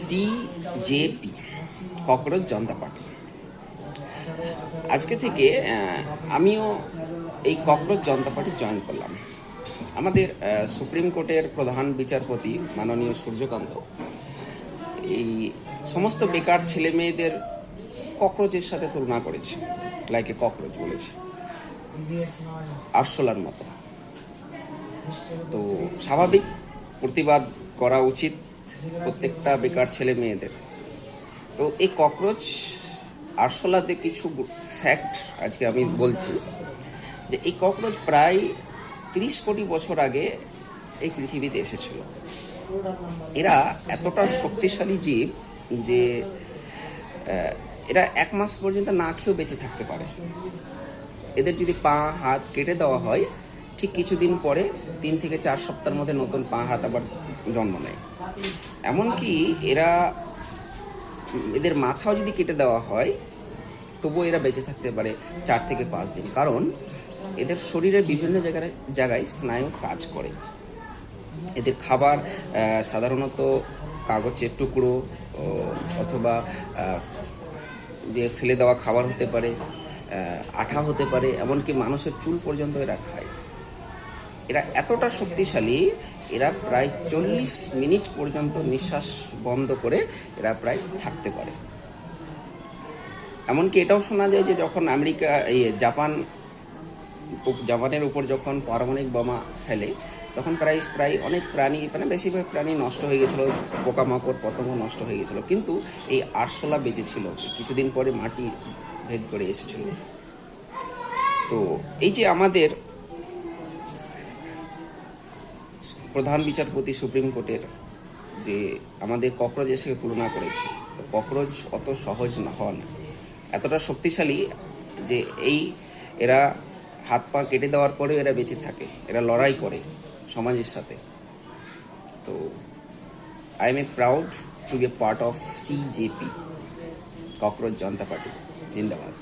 CJP, Cockroach Janata party. আজকে থেকে আমিও এই ককরোচ জনতা পার্টি জয়েন করলাম। আমাদের সুপ্রিম কোর্টের প্রধান বিচারপতি মাননীয় সূর্যকান্ত এই সমস্ত বেকার ছেলে মেয়েদের ককরোচের সাথে তুলনা করেছে, লাইক এ ককরোচ বলেছে, আরশোলার মতো। তো স্বাভাবিক প্রতিবাদ করা উচিত প্রত্যেকটা বেকার ছেলে মেয়েদের। তো এই ককরোচ আরশোলাতে কিছু ফ্যাক্ট আজকে আমি বলছি, যে এই ককরোচ প্রায় 30 কোটি বছর আগে এই পৃথিবীতে এসেছিল। এরা এতটা শক্তিশালী জীব যে এরা 1 মাস পর্যন্ত না খেয়েও বেঁচে থাকতে পারে। এদের যদি পা হাত কেটে দেওয়া হয়, ঠিক কিছুদিন পরে 3 থেকে 4 সপ্তাহের মধ্যে নতুন পা হাত আবার জন্ম নেয়। এমনকি এদের মাথাও যদি কেটে দেওয়া হয়, তবুও এরা বেঁচে থাকতে পারে 4 থেকে 5 দিন, কারণ এদের শরীরের বিভিন্ন জায়গায় স্নায়ু কাজ করে। এদের খাবার সাধারণত কাগজের টুকরো অথবা যে ফেলে দেওয়া খাবার হতে পারে, আঠা হতে পারে, এমনকি মানুষের চুল পর্যন্ত এরা খায়। এরা এতটা শক্তিশালী, এরা প্রায় 40 মিনিট পর্যন্ত নিঃশ্বাস বন্ধ করে এরা প্রায় থাকতে পারে। এমনকি এটাও শোনা যায় যে যখন আমেরিকা জাপানের উপর যখন পারমাণবিক বোমা ফেলে, তখন প্রায় অনেক প্রাণী, মানে বেশিরভাগ প্রাণী নষ্ট হয়ে গেছিলো, পোকামাকড় পতঙ্গ নষ্ট হয়ে গেছিলো, কিন্তু এই আরশোলা বেঁচে ছিল, কিছুদিন পরে মাটি ভেদ করে এসেছিল। তো এই যে আমাদের প্রধান বিচারপতি সুপ্রিম কোর্টের যে আমাদের ককরোচের সাথে তুলনা করেছে, তো ককরোচ অত সহজ হন, এতটা শক্তিশালী যে এরা হাত পা কেটে দেওয়ার পরেও এরা বেঁচে থাকে, এরা লড়াই করে সমাজের সাথে। তো I am a proud to be a part of CJP, Cockroach Janata Party. জিন্দাবাদ।